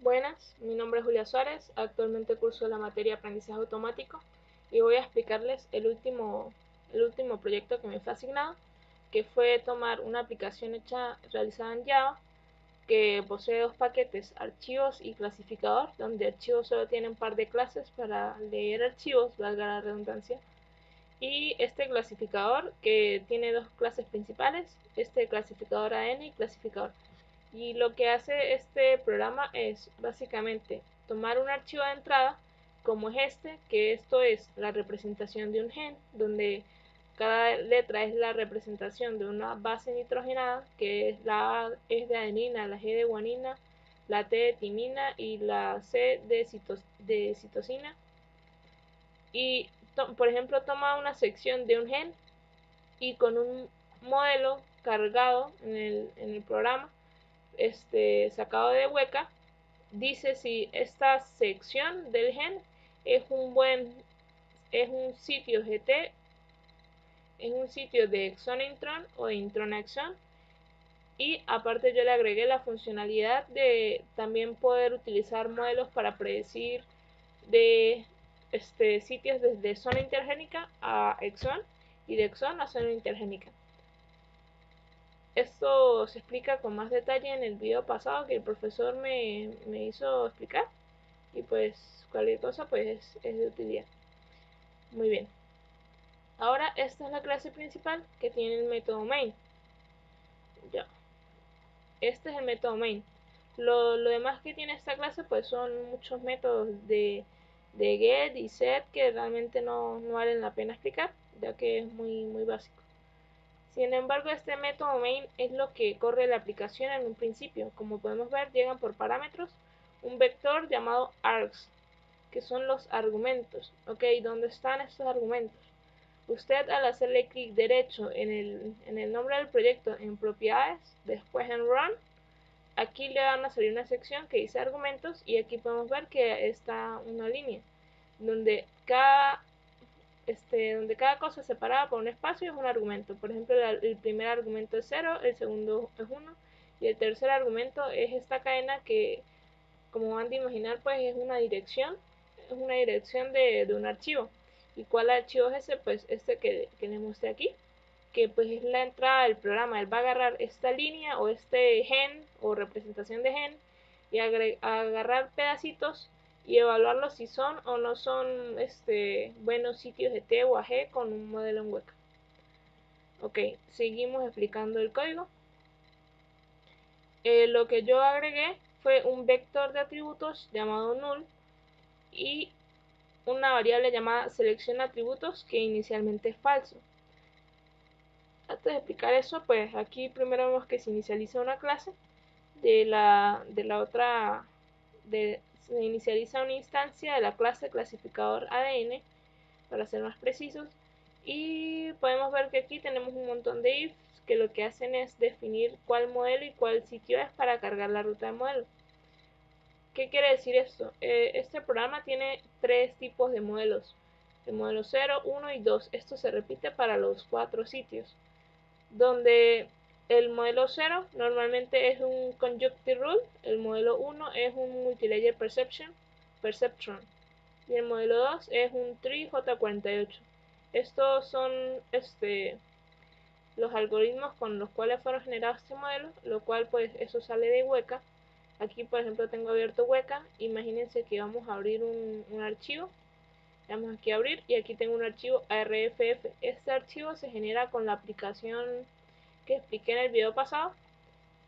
Buenas, mi nombre es Julia Suárez, actualmente curso la materia Aprendizaje Automático y voy a explicarles el último proyecto que me fue asignado, que fue tomar una aplicación realizada en Java que posee dos paquetes, archivos y clasificador, donde archivos solo tiene un par de clases para leer archivos, valga la redundancia, y este clasificador que tiene dos clases principales, este clasificador AN y clasificador. Y lo que hace este programa es básicamente tomar un archivo de entrada como es este, que esto es la representación de un gen, donde cada letra es la representación de una base nitrogenada, que es la A es de adenina, la G de guanina, la T de timina y la C de citosina. Y por ejemplo toma una sección de un gen y con un modelo cargado en el programa sacado de Weka, dice si esta sección del gen es un sitio GT, es un sitio de exón intron o de intron a exón. Y aparte yo le agregué la funcionalidad de también poder utilizar modelos para predecir de sitios desde zona intergénica a exón y de exón a zona intergénica. Esto se explica con más detalle en el video pasado que el profesor me hizo explicar, y pues cualquier cosa pues es de utilidad. Muy bien, ahora esta es la clase principal que tiene el método main. Ya, este es el método main. Lo demás que tiene esta clase pues son muchos métodos de get y set que realmente no valen la pena explicar, ya que es muy básico. Sin embargo, este método main es lo que corre la aplicación en un principio. Como podemos ver, llegan por parámetros un vector llamado args, que son los argumentos. Ok, ¿dónde están estos argumentos? Usted, al hacerle clic derecho en el nombre del proyecto, en propiedades, después en run, aquí le van a salir una sección que dice argumentos, y aquí podemos ver que está una línea donde cada cosa separada por un espacio es un argumento. Por ejemplo, el primer argumento es 0, el segundo es 1 y el tercer argumento es esta cadena que, como van a imaginar, pues es una dirección de un archivo. ¿Y cuál archivo es ese? Pues este que les mostré aquí, que pues es la entrada del programa. Él va a agarrar esta línea o este gen o representación de gen y agarrar pedacitos y evaluarlos si son o no son buenos sitios de T o AG con un modelo en Weka. Ok, seguimos explicando el código. Lo que yo agregué fue un vector de atributos llamado null y una variable llamada selección atributos que inicialmente es falso. Antes de explicar eso, pues aquí primero vemos que se inicializa una clase se inicializa una instancia de la clase clasificador ADN, para ser más precisos, y podemos ver que aquí tenemos un montón de ifs que lo que hacen es definir cuál modelo y cuál sitio es para cargar la ruta de modelo. ¿Qué quiere decir esto? Este programa tiene tres tipos de modelos: el modelo 0, 1 y 2. Esto se repite para los cuatro sitios, donde el modelo 0 normalmente es un conjunctive rule, el modelo 1 es un multilayer perceptron, y el modelo 2 es un tree J48. Estos son los algoritmos con los cuales fueron generados este modelo, lo cual pues eso sale de Weka. Aquí por ejemplo tengo abierto Weka. Imagínense que vamos a abrir un archivo. Damos aquí a abrir y aquí tengo un archivo ARFF. Este archivo se genera con la aplicación que expliqué en el video pasado,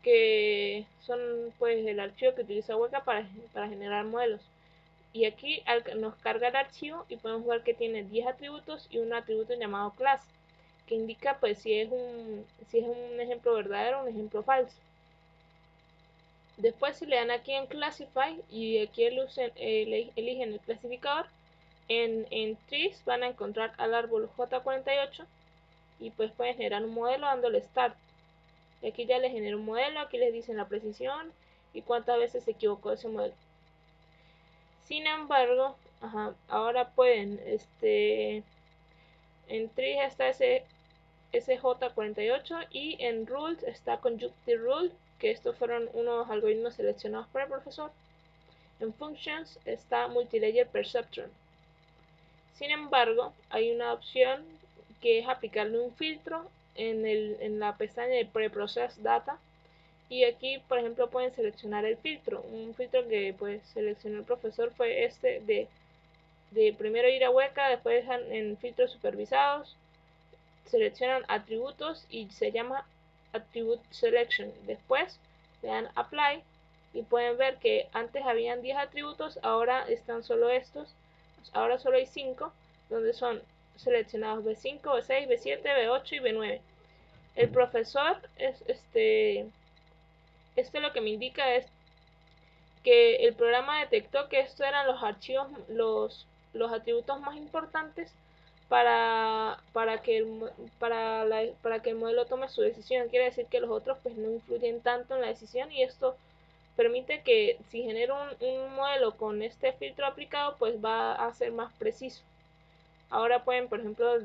que son pues el archivo que utiliza Weka para generar modelos. Y aquí nos carga el archivo y podemos ver que tiene 10 atributos y un atributo llamado class, que indica pues si es un ejemplo verdadero o un ejemplo falso. Después, si le dan aquí en classify y aquí eligen el clasificador, en trees van a encontrar al árbol J48 y pues pueden generar un modelo dándole start. Y aquí ya les genera un modelo, aquí les dicen la precisión y cuántas veces se equivocó ese modelo. Sin embargo, ahora pueden, en trees está ese J48 y en rules está conjunctive rule, que estos fueron unos algoritmos seleccionados por el profesor. en Functions está Multilayer Perceptron. Sin embargo, hay una opción que es aplicarle un filtro en la pestaña de Preprocess Data. Y aquí, por ejemplo, pueden seleccionar el filtro. Un filtro que pues seleccionó el profesor fue este de primero ir a Weka, después en filtros supervisados, seleccionan atributos y se llama Attribute Selection. Después le dan Apply y pueden ver que antes habían 10 atributos, ahora están solo estos. Ahora solo hay 5, donde son seleccionados B5, B6, B7, B8 y B9. El profesor esto lo que me indica es que el programa detectó que estos eran los archivos, los atributos más importantes para que el modelo tome su decisión. Quiere decir que los otros pues no influyen tanto en la decisión, y esto permite que si genero un modelo con este filtro aplicado, pues va a ser más preciso. Ahora pueden, por ejemplo,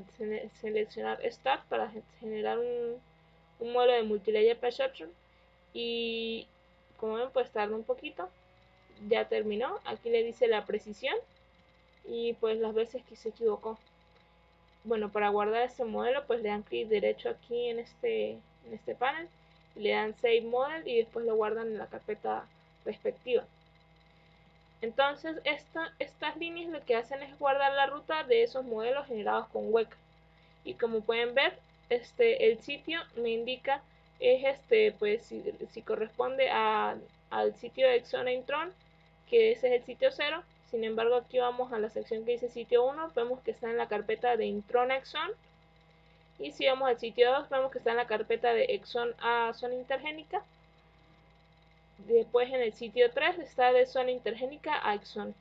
seleccionar Start para generar un modelo de Multilayer Perceptron, y como ven pues tarda un poquito. Ya terminó, aquí le dice la precisión y pues las veces que se equivocó. Bueno, para guardar este modelo pues le dan clic derecho aquí en este panel, le dan Save Model y después lo guardan en la carpeta respectiva. Entonces estas líneas lo que hacen es guardar la ruta de esos modelos generados con Weka. Y como pueden ver, el sitio me indica es pues si corresponde al sitio de Exon e Intron, que ese es el sitio 0. Sin embargo, aquí vamos a la sección que dice sitio 1, vemos que está en la carpeta de Intron Exon. Y si vamos al sitio 2, vemos que está en la carpeta de Exon a zona intergénica. Después en el sitio 3 está de zona intergénica a Exon.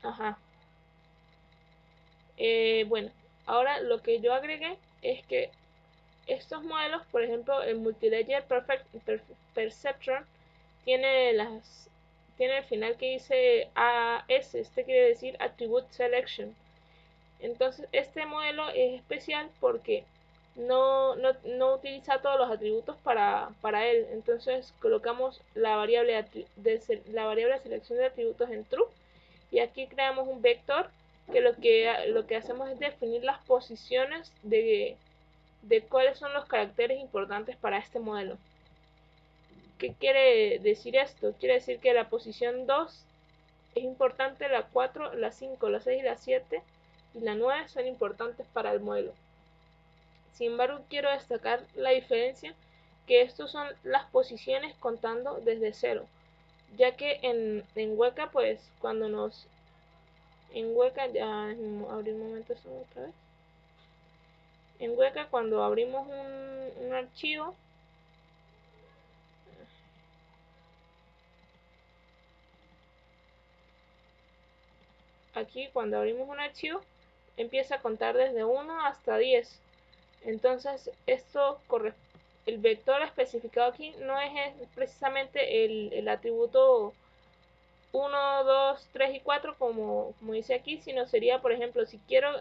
Ajá. Bueno, ahora lo que yo agregué es que estos modelos, por ejemplo, el Multilayer Perceptron tiene el final que dice AS, quiere decir Attribute Selection. Entonces este modelo es especial porque no utiliza todos los atributos para él. Entonces colocamos la variable de selección de atributos en true, y aquí creamos un vector que lo que hacemos es definir las posiciones de cuáles son los caracteres importantes para este modelo. ¿Qué quiere decir esto? Quiere decir que la posición 2 es importante, la 4, la 5, la 6 y la 7 y la 9 son importantes para el modelo. Sin embargo, quiero destacar la diferencia, que estos son las posiciones contando desde 0, ya que en Weka pues en Weka, ya abrí un momento esto otra vez. En Weka cuando abrimos un archivo, aquí cuando abrimos un archivo empieza a contar desde 1 hasta 10. Entonces el vector especificado aquí no es precisamente el atributo 1, 2, 3 y 4 como dice aquí, sino sería, por ejemplo, si quiero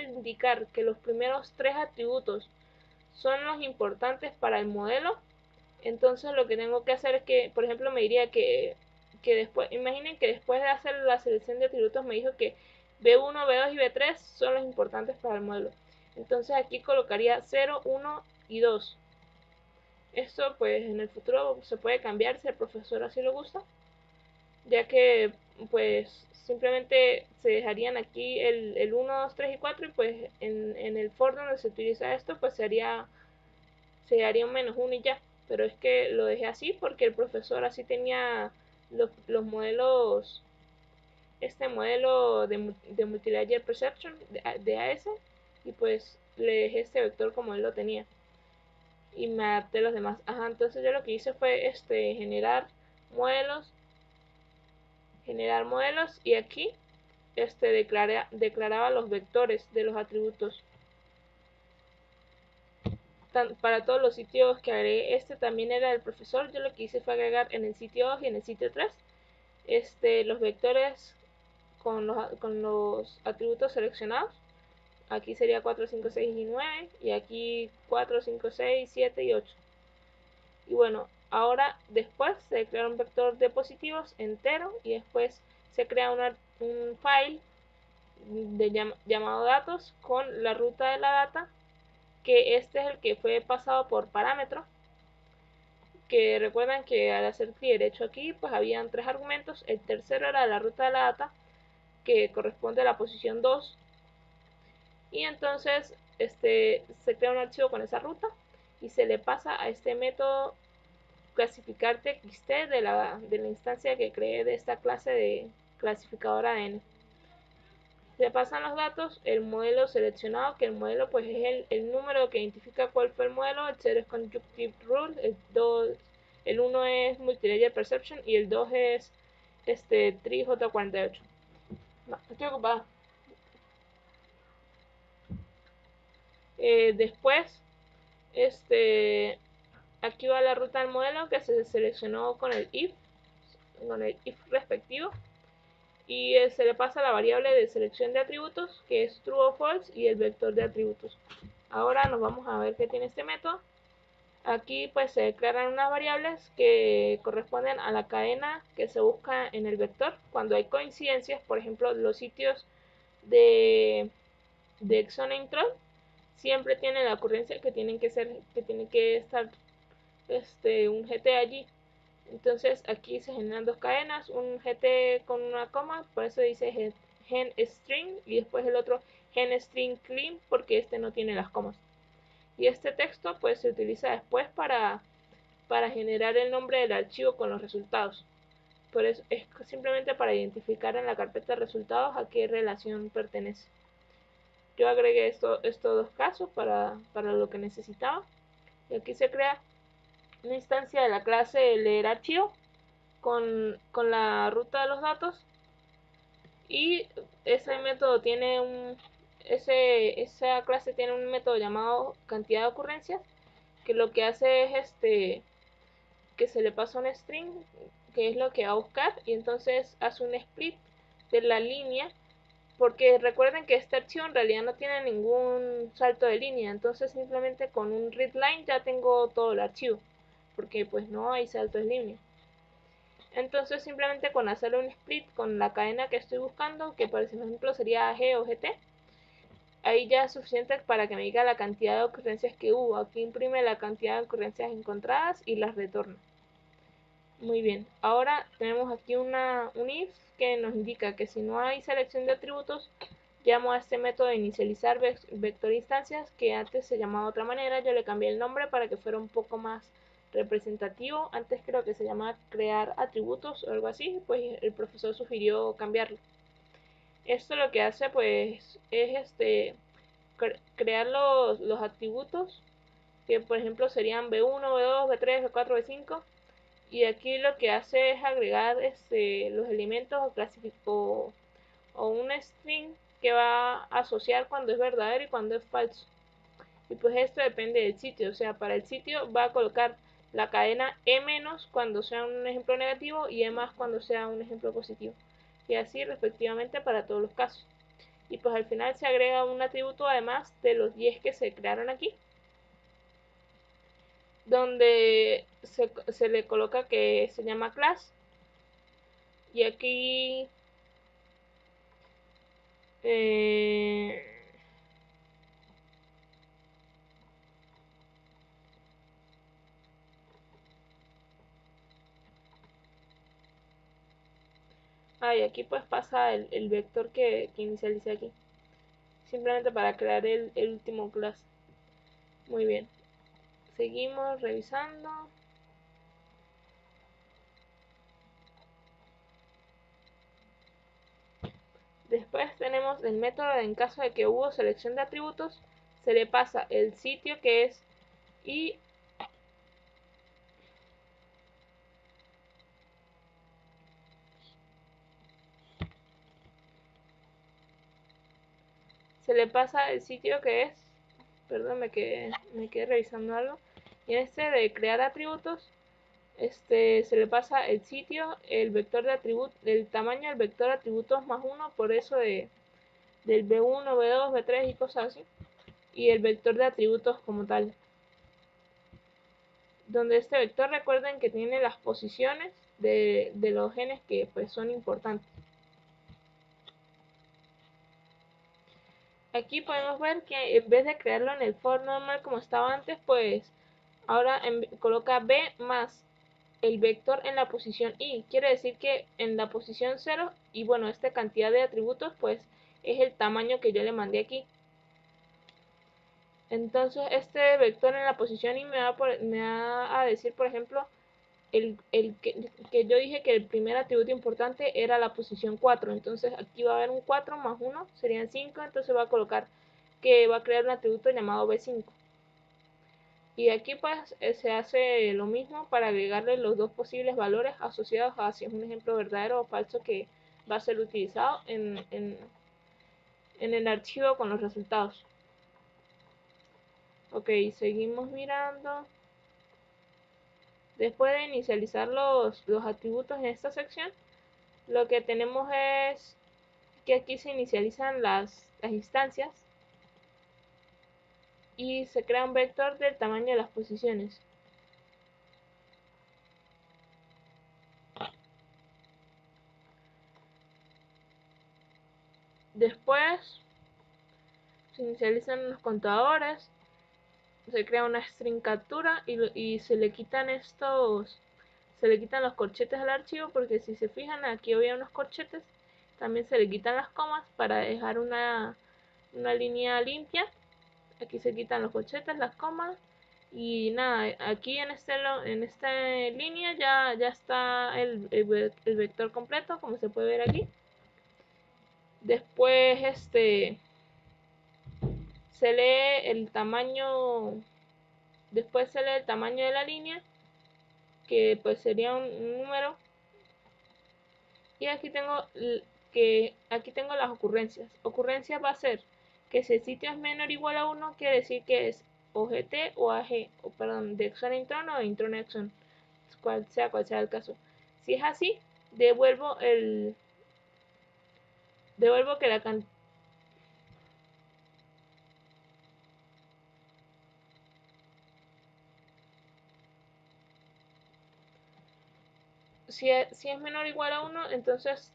indicar que los primeros 3 atributos son los importantes para el modelo, entonces lo que tengo que hacer es que, por ejemplo, me diría que después, imaginen que después de hacer la selección de atributos me dijo que B1, B2 y B3 son los importantes para el modelo. Entonces aquí colocaría 0, 1 y 2. Esto pues en el futuro se puede cambiar si el profesor así lo gusta, ya que pues simplemente se dejarían aquí el 1, 2, 3 y 4, y pues en el for donde se utiliza esto pues se haría un -1 y ya. Pero es que lo dejé así porque el profesor así tenía los modelos, este modelo de Multilayer Perceptron de AS, y pues le dejé este vector como él lo tenía y me adapté a los demás. Ajá, entonces yo lo que hice fue generar modelos, y aquí declaraba los vectores de los atributos para todos los sitios que agregué. También era del profesor. Yo lo que hice fue agregar en el sitio 2 y en el sitio 3 los vectores con los atributos seleccionados. Aquí sería 4, 5, 6 y 9, y aquí 4, 5, 6, 7 y 8. Y bueno, Ahora después se crea un vector de positivos entero y después se crea un file llamado datos con la ruta de la data, que este es el que fue pasado por parámetro, que recuerdan que al hacer clic derecho aquí pues habían 3 argumentos. El tercero era la ruta de la data, que corresponde a la posición 2, y entonces se crea un archivo con esa ruta y se le pasa a este método clasificarte.txt de la instancia que creé de esta clase de clasificadora n. Se pasan los datos, el modelo seleccionado, que el modelo pues es el número que identifica cuál fue el modelo. El 0 es Conjunctive Rule, el 1 es Multilayer Perception y el 2 es TRIJ48. No, estoy ocupada. Después, aquí va la ruta del modelo que se seleccionó con el if respectivo, y se le pasa la variable de selección de atributos, que es true o false, y el vector de atributos. Ahora nos vamos a ver qué tiene este método. Aquí pues se declaran unas variables que corresponden a la cadena que se busca en el vector. Cuando hay coincidencias, por ejemplo, los sitios de Exonentron siempre tienen la ocurrencia que tiene que estar un GT allí. Entonces aquí se generan dos cadenas, un GT con una coma, por eso dice gen string, y después el otro gen string clean, porque este no tiene las comas. Y este texto pues se utiliza después para generar el nombre del archivo con los resultados. Por eso es simplemente para identificar en la carpeta de resultados a qué relación pertenece. Yo agregué estos dos casos para lo que necesitaba, y aquí se crea una instancia de la clase leer archivo con la ruta de los datos, y ese método tiene esa clase tiene un método llamado cantidad de ocurrencias, que lo que hace es que se le pasa un string, que es lo que va a buscar, y entonces hace un split de la línea, porque recuerden que este archivo en realidad no tiene ningún salto de línea, entonces simplemente con un readline ya tengo todo el archivo, porque pues no hay salto de línea. Entonces simplemente con hacer un split con la cadena que estoy buscando, que por ejemplo sería G o GT, ahí ya es suficiente para que me diga la cantidad de ocurrencias que hubo. Aquí imprime la cantidad de ocurrencias encontradas y las retorna. Muy bien, ahora tenemos aquí un if que nos indica que si no hay selección de atributos, llamo a este método de inicializar vector instancias, que antes se llamaba de otra manera. Yo le cambié el nombre para que fuera un poco más representativo. Antes creo que se llamaba crear atributos o algo así, pues el profesor sugirió cambiarlo. Esto lo que hace pues es crear los atributos, que por ejemplo serían B1, B2, B3, B4, B5, y aquí lo que hace es agregar los elementos o un string que va a asociar cuando es verdadero y cuando es falso. Y pues esto depende del sitio, o sea, para el sitio va a colocar la cadena E- cuando sea un ejemplo negativo y E+ cuando sea un ejemplo positivo, y así respectivamente para todos los casos. Y pues al final se agrega un atributo además de los 10 que se crearon aquí, donde se le coloca que se llama class, y aquí y aquí pues pasa el vector que inicialicé aquí, simplemente para crear el último class. Muy bien, seguimos revisando. Después tenemos el método en caso de que hubo selección de atributos, se le pasa el sitio que es, y se le pasa el sitio que es, perdón, me quedé revisando algo, y en este de crear atributos, se le pasa el sitio, el vector de atributos, el tamaño del vector de atributos más 1, por eso del B1, B2, B3 y cosas así, y el vector de atributos como tal. donde este vector, recuerden que tiene las posiciones de los genes que pues son importantes. Aquí podemos ver que en vez de crearlo en el for normal como estaba antes, pues ahora coloca b más el vector en la posición i. Quiere decir que en la posición 0, y bueno, esta cantidad de atributos pues es el tamaño que yo le mandé aquí. Entonces este vector en la posición i me va a decir, por ejemplo, que yo dije que el primer atributo importante era la posición 4. Entonces aquí va a haber un 4 más 1, serían 5. Entonces va a colocar que va a crear un atributo llamado b5. Y aquí pues se hace lo mismo para agregarle los dos posibles valores asociados a si es un ejemplo verdadero o falso que va a ser utilizado en el archivo con los resultados. Ok, seguimos mirando. Después de inicializar los atributos en esta sección, lo que tenemos es que aquí se inicializan las instancias y se crea un vector del tamaño de las posiciones. Después se inicializan los contadores, se crea una string captura y se le quitan los corchetes al archivo, porque si se fijan aquí había unos corchetes. También se le quitan las comas para dejar una línea limpia. Aquí se quitan los corchetes, las comas. Y nada, aquí en esta línea ya está el vector completo, como se puede ver aquí. Después se lee el tamaño, después se lee el tamaño de la línea, que pues sería un número. Y aquí tengo las ocurrencias. Ocurrencia va a ser que si el sitio es menor o igual a 1, quiere decir que es OGT o AG, o perdón, de Exon a Intron o de Intron a Exon, cual sea el caso. Si es así, devuelvo que la cantidad si es menor o igual a 1, entonces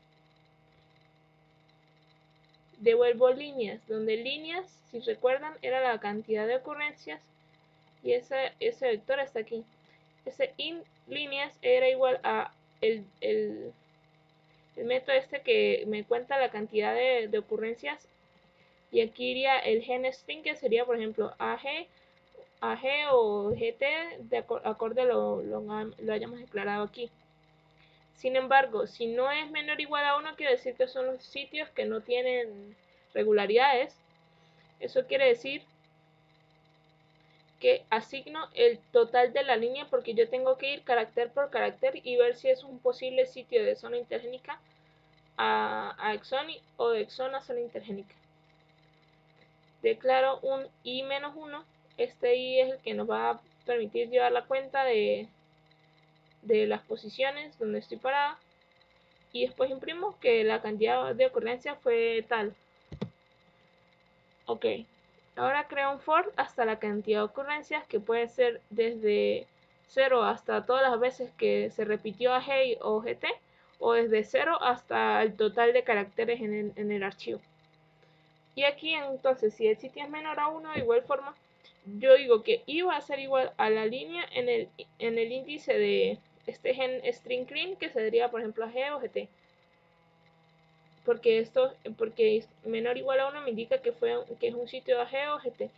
devuelvo líneas, donde líneas, si recuerdan, era la cantidad de ocurrencias, y ese vector está aquí. Ese in líneas era igual a el método que me cuenta la cantidad de ocurrencias, y aquí iría el gen string, que sería por ejemplo AG o GT, acorde lo hayamos declarado aquí. Sin embargo, si no es menor o igual a 1, quiere decir que son los sitios que no tienen regularidades. Eso quiere decir que asigno el total de la línea, porque yo tengo que ir carácter por carácter y ver si es un posible sitio de zona intergénica a exon o de exon a zona intergénica. Declaro un i-1. Este i es el que nos va a permitir llevar la cuenta de las posiciones donde estoy parada, y después imprimo que la cantidad de ocurrencias fue tal. Ok, ahora creo un for hasta la cantidad de ocurrencias, que puede ser desde 0 hasta todas las veces que se repitió a G o GT, o desde 0 hasta el total de caracteres en el archivo. Y aquí entonces, si el sitio es menor a 1, de igual forma, yo digo que i va a ser igual a la línea en el índice de este gen string clean, que sería por ejemplo a G o GT. Porque menor o igual a 1 me indica que es un sitio de AG o GT.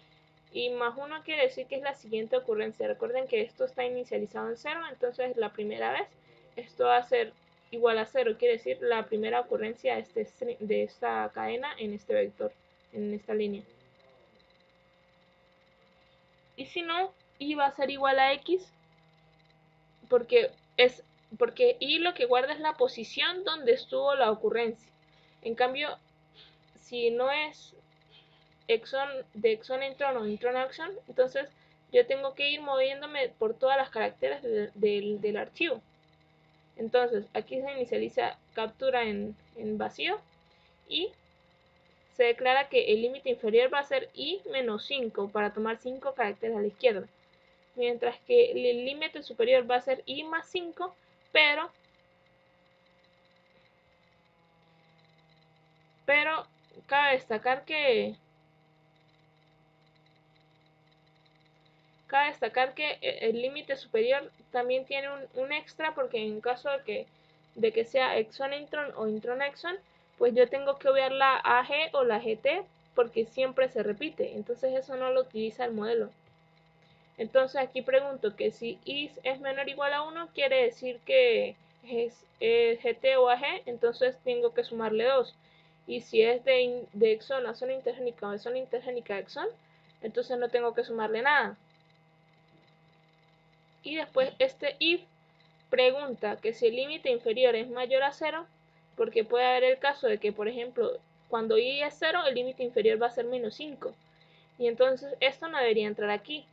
Y más 1 quiere decir que es la siguiente ocurrencia. Recuerden que esto está inicializado en 0, entonces la primera vez esto va a ser igual a 0, quiere decir la primera ocurrencia de esta cadena en este vector, en esta línea. Y si no, i va a ser igual a x, porque i lo que guarda es la posición donde estuvo la ocurrencia. En cambio, si no es de exon a intron o intron a exon, entonces yo tengo que ir moviéndome por todas las caracteres del archivo. Entonces aquí se inicializa captura en vacío y se declara que el límite inferior va a ser i menos 5 para tomar 5 caracteres a la izquierda. mientras que el límite superior va a ser i más 5, pero cabe destacar que el límite superior también tiene un extra, porque en caso de que sea exon intron o intron exon, pues yo tengo que obviar la AG o la GT porque siempre se repite, entonces eso no lo utiliza el modelo. Entonces aquí pregunto que si is es menor o igual a 1, quiere decir que es GT o AG, entonces tengo que sumarle 2. Y si es de exon a zona intergénica o de zona intergénica a exon, entonces no tengo que sumarle nada. Y después este if pregunta que si el límite inferior es mayor a 0, porque puede haber el caso de que, por ejemplo, cuando i es 0, el límite inferior va a ser menos 5. Y entonces esto no debería entrar aquí,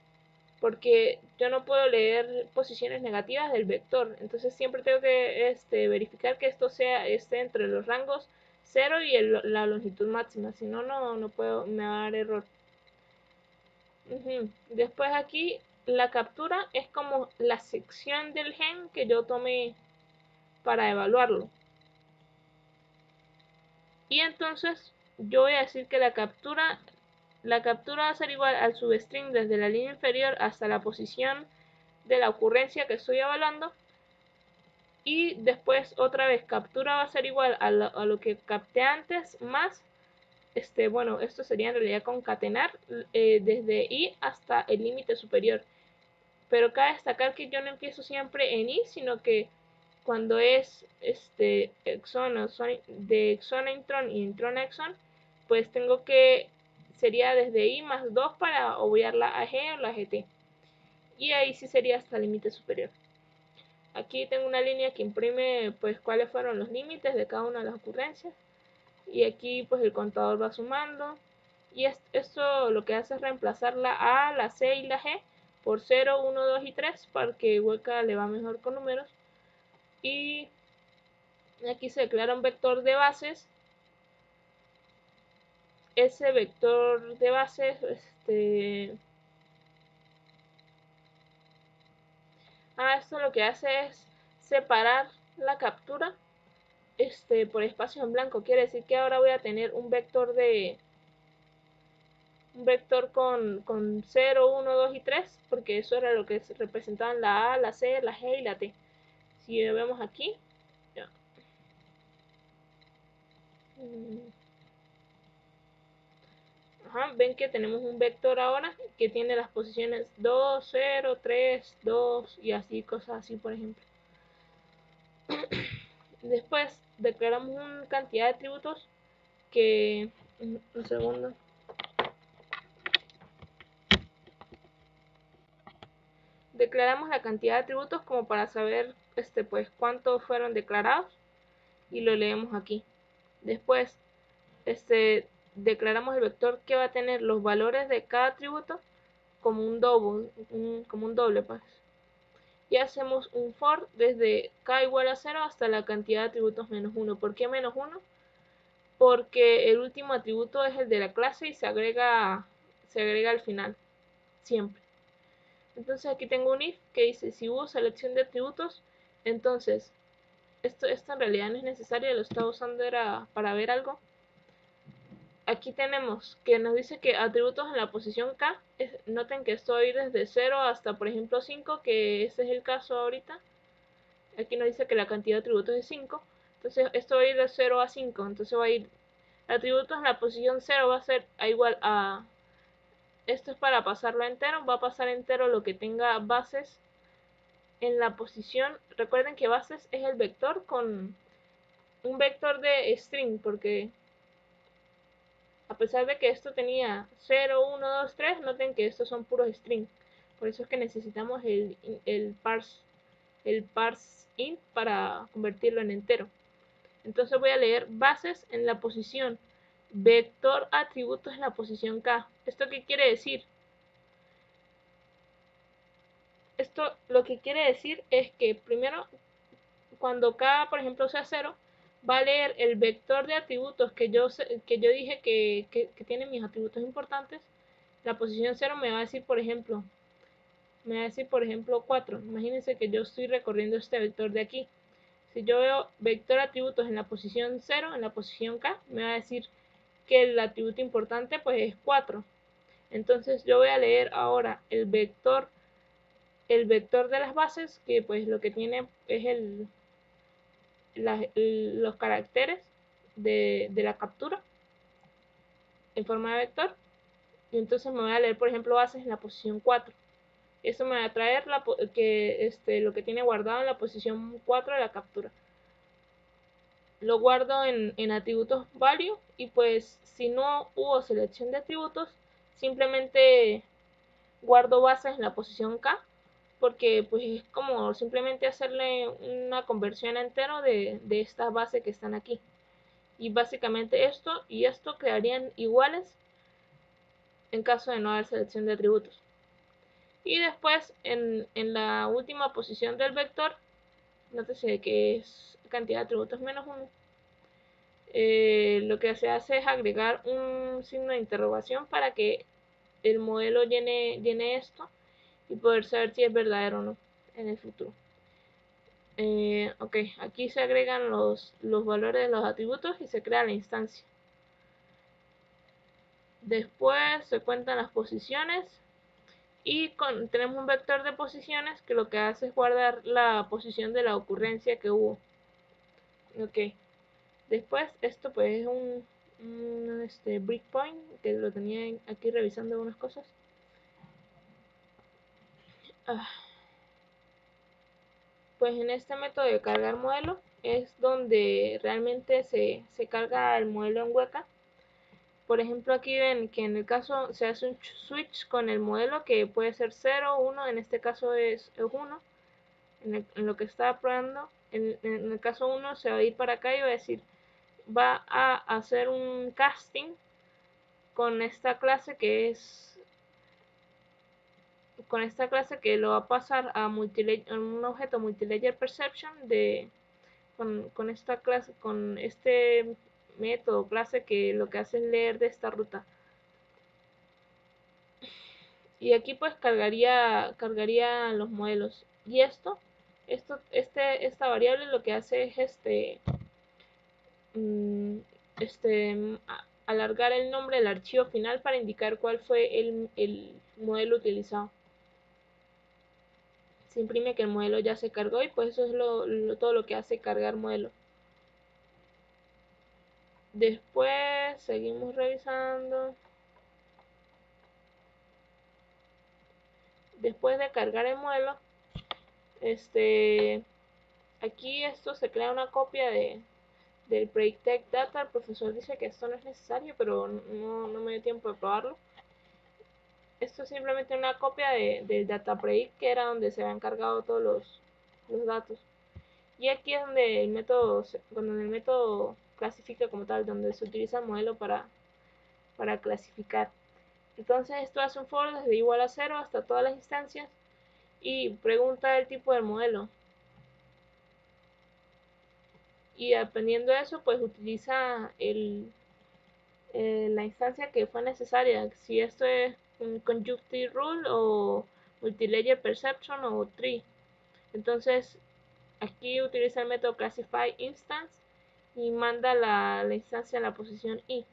porque yo no puedo leer posiciones negativas del vector. Entonces siempre tengo que verificar que esto esté entre los rangos 0 y la longitud máxima, si no, no puedo, me va a dar error. Después aquí la captura es como la sección del gen que yo tomé para evaluarlo. Y entonces yo voy a decir que la captura va a ser igual al substring desde la línea inferior hasta la posición de la ocurrencia que estoy evaluando. Y después otra vez captura va a ser igual a lo que capté antes más bueno, esto sería en realidad concatenar desde i hasta el límite superior. Pero cabe destacar que yo no empiezo siempre en i, sino que cuando es de exon a intron y intron a exon, pues tengo que sería desde i más 2 para obviar la AG o la GT. Y ahí sí sería hasta el límite superior. Aquí tengo una línea que imprime pues cuáles fueron los límites de cada una de las ocurrencias. Y aquí pues el contador va sumando. Y esto lo que hace es reemplazar la A, la C y la G por 0, 1, 2 y 3 para que Hueca le va mejor con números. Y aquí se declara un vector de bases. Ese vector de bases esto lo que hace es separar la captura por espacio en blanco. Quiere decir que ahora voy a tener un vector con 0, 1, 2 y 3, porque eso era lo que representaban la A, la C, la G y la T. Si vemos aquí, ya. Ven que tenemos un vector ahora que tiene las posiciones 2, 0, 3, 2 y así, cosas así, por ejemplo. Después declaramos una cantidad de atributos que, un segundo, declaramos la cantidad de atributos como para saber pues cuántos fueron declarados y lo leemos aquí. Después declaramos el vector que va a tener los valores de cada atributo como un doble pues. Y hacemos un for desde k igual a 0 hasta la cantidad de atributos menos 1. ¿Por qué menos 1? Porque el último atributo es el de la clase y se agrega al final, siempre. Entonces aquí tengo un if que dice si hubo selección de atributos, entonces esto en realidad no es necesario, lo estaba usando era para ver algo. Aquí tenemos que nos dice que atributos en la posición K, noten que esto va a ir desde 0 hasta por ejemplo 5, que ese es el caso ahorita. Aquí nos dice que la cantidad de atributos es 5, entonces esto va a ir de 0 a 5, entonces va a ir atributos en la posición 0 va a ser igual a, esto es para pasarlo a entero, va a pasar entero lo que tenga bases en la posición. Recuerden que bases es el vector con un vector de string, porque a pesar de que esto tenía 0, 1, 2, 3, noten que estos son puros string. Por eso es que necesitamos el parseInt para convertirlo en entero. Entonces voy a leer bases en la posición vector atributos en la posición K. ¿Esto qué quiere decir? Esto lo que quiere decir es que primero, cuando K, por ejemplo, sea 0, va a leer el vector de atributos que yo dije que tiene mis atributos importantes. La posición 0 me va a decir, por ejemplo, me va a decir, por ejemplo, 4. Imagínense que yo estoy recorriendo este vector de aquí. Si yo veo vector atributos en la posición 0, en la posición K, me va a decir que el atributo importante pues es 4. Entonces yo voy a leer ahora el vector de las bases, que pues lo que tiene es los caracteres de la captura en forma de vector. Y entonces me voy a leer, por ejemplo, bases en la posición 4. Eso me va a traer lo que tiene guardado en la posición 4 de la captura. Lo guardo en atributos value, y pues si no hubo selección de atributos, simplemente guardo bases en la posición K, porque pues es como simplemente hacerle una conversión entero de estas bases que están aquí. Y básicamente esto y esto quedarían iguales en caso de no haber selección de atributos. Y después en la última posición del vector, nótese que es cantidad de atributos menos 1, lo que se hace es agregar un signo de interrogación para que el modelo llene esto y poder saber si es verdadero o no en el futuro. Ok, aquí se agregan los valores de los atributos y se crea la instancia. Después se cuentan las posiciones y tenemos un vector de posiciones que lo que hace es guardar la posición de la ocurrencia que hubo. Ok, después esto pues es un breakpoint que lo tenía aquí revisando algunas cosas. Pues en este método de cargar modelo es donde realmente se carga el modelo en Weka. Por ejemplo, aquí ven que en el caso se hace un switch con el modelo que puede ser 0, 1, en este caso es 1, en lo que está probando. En el caso 1 se va a ir para acá y va a decir, va a hacer un casting con esta clase que lo va a pasar a un objeto multilayer perception con esta clase, con este método clase que lo que hace es leer de esta ruta. Y aquí pues cargaría los modelos. Y esta variable lo que hace es alargar el nombre del archivo final para indicar cuál fue el modelo utilizado. Se imprime que el modelo ya se cargó y pues eso es todo lo que hace cargar modelo. Después seguimos revisando. Después de cargar el modelo, aquí esto se crea una copia del PredictText Data. El profesor dice que esto no es necesario, pero no me dio tiempo de probarlo. Esto es simplemente una copia del Data Predict, que era donde se habían cargado todos los datos. Y aquí es donde el método clasifica como tal, donde se utiliza el modelo para clasificar. Entonces esto hace un for desde igual a 0 hasta todas las instancias y pregunta el tipo del modelo. Y dependiendo de eso, pues utiliza la instancia que fue necesaria. Si esto es un conjunctive rule o multilayer perception o tree. Entonces aquí utiliza el método classify instance y manda la instancia en la posición i.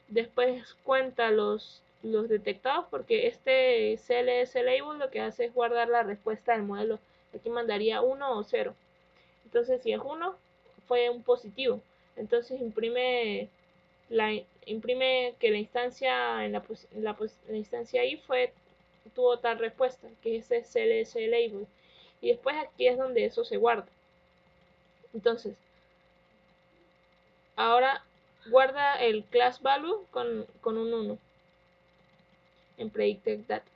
Después cuenta los detectados, porque este CLS label lo que hace es guardar la respuesta del modelo. Aquí mandaría 1 o 0. Entonces si es 1 fue un positivo. Entonces imprime que la instancia la instancia i tuvo tal respuesta, que es ese CLS label. Y después aquí es donde eso se guarda. Entonces ahora guarda el class value con un 1 en predicted data.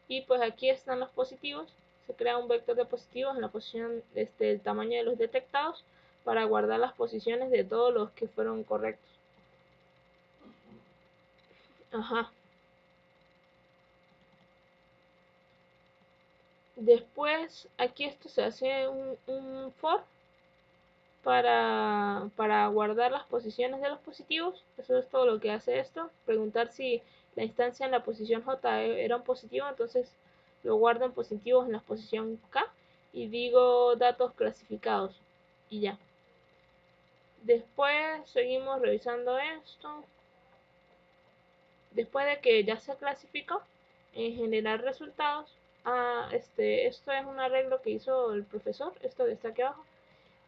Y pues aquí están los positivos. Se crea un vector de positivos en la posición del tamaño de los detectados para guardar las posiciones de todos los que fueron correctos. Después aquí esto se hace un for para guardar las posiciones de los positivos. Eso es todo lo que hace esto. Preguntar si la instancia en la posición J era un positivo, entonces lo guardo en positivos en la posición K y digo datos clasificados y ya. Después seguimos revisando esto. Después de que ya se clasificó, en generar resultados, esto es un arreglo que hizo el profesor, esto que está aquí abajo,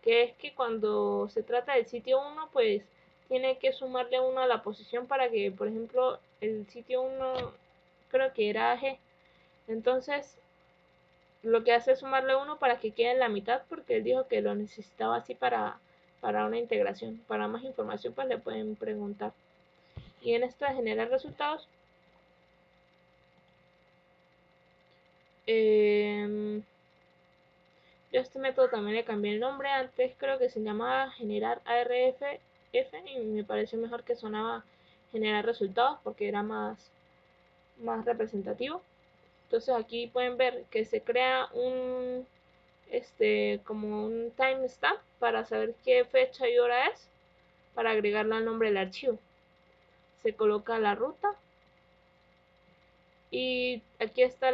que es que cuando se trata del sitio 1, pues tiene que sumarle 1 a la posición para que, por ejemplo, el sitio 1 creo que era G. Entonces, lo que hace es sumarle 1 para que quede en la mitad, porque él dijo que lo necesitaba así para una integración. Para más información, pues le pueden preguntar. Y en esto de generar resultados, yo a este método también le cambié el nombre. Antes creo que se llamaba generar ARF y me pareció mejor que sonaba generar resultados porque era más representativo. Entonces aquí pueden ver que se crea como un timestamp para saber qué fecha y hora es, para agregarlo al nombre del archivo. Se coloca la ruta y aquí está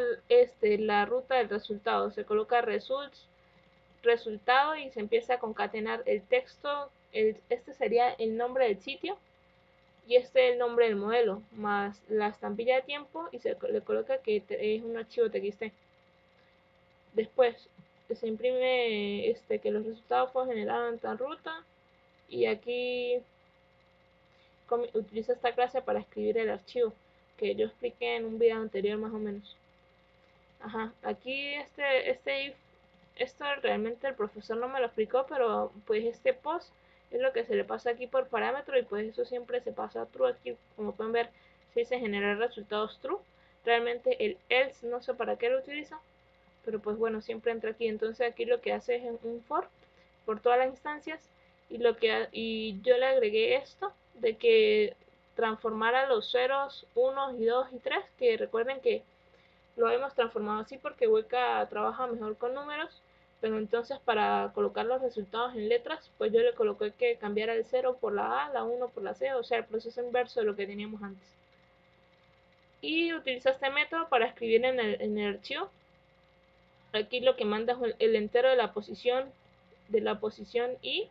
la ruta del resultado. Se coloca resultado y se empieza a concatenar el texto. Este sería el nombre del sitio y este es el nombre del modelo más la estampilla de tiempo y se le coloca que es un archivo TXT. Después se imprime que los resultados fueron generados en tal ruta y aquí utiliza esta clase para escribir el archivo que yo expliqué en un video anterior más o menos. Aquí esto realmente el profesor no me lo explicó, pero pues este post es lo que se le pasa aquí por parámetro y pues eso siempre se pasa a true. Aquí como pueden ver se dice generar resultados true. Realmente el else no sé para qué lo utiliza, pero pues bueno, siempre entra aquí. Entonces aquí lo que hace es un for por todas las instancias y yo le agregué esto de que transformara los ceros, 1 y 2 y 3, que recuerden que lo hemos transformado así porque Weka trabaja mejor con números, pero entonces para colocar los resultados en letras, pues yo le coloqué que cambiara el 0 por la A, la 1 por la C, o sea, el proceso inverso de lo que teníamos antes. Y utiliza este método para escribir en el archivo. Aquí lo que manda es el entero de la posición y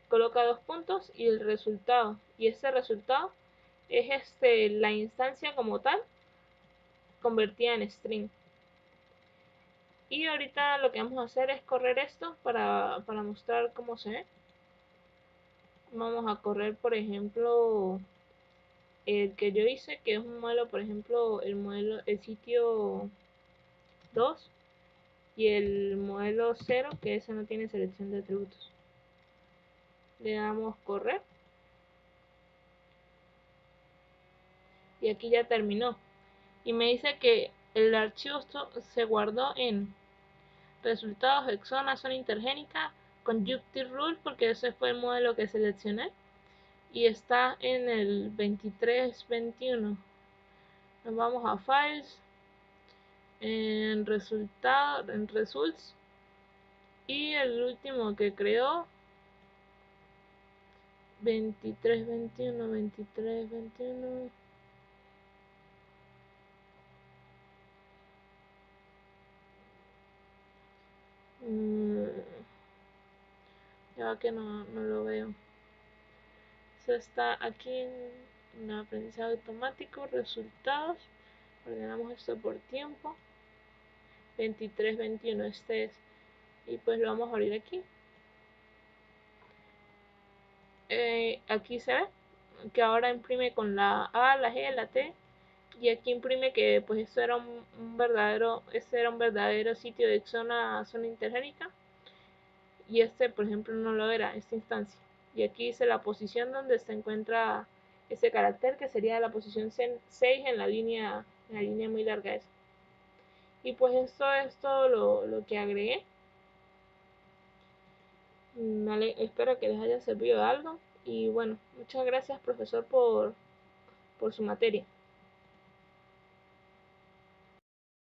coloca 2 puntos y el resultado. Y este resultado es la instancia como tal convertida en string. Y ahorita lo que vamos a hacer es correr esto para mostrar cómo se ve. Vamos a correr, por ejemplo, el que yo hice, que es un modelo, por ejemplo, el sitio 2 y el modelo 0, que ese no tiene selección de atributos. Le damos correr. Y aquí ya terminó. Y me dice que el archivo se guardó en resultados hexona, zona intergénica, conjunctive rule, porque ese fue el modelo que seleccioné. Y está en el 2321. Nos vamos a files, en results, y el último que creó 2321. Ya que no lo veo. Eso está aquí en aprendizaje automático, resultados. Ordenamos esto por tiempo. 2321 este es. Y pues lo vamos a abrir aquí. Aquí se ve que ahora imprime con la A, la G, la T. Y aquí imprime que pues esto era un verdadero sitio de zona intergénica. Y por ejemplo no lo era, esta instancia. Y aquí dice la posición donde se encuentra ese carácter, que sería la posición 6 en la línea muy larga esa. Y pues esto es todo lo que agregué. Espero que les haya servido de algo. Y bueno, muchas gracias profesor por su materia.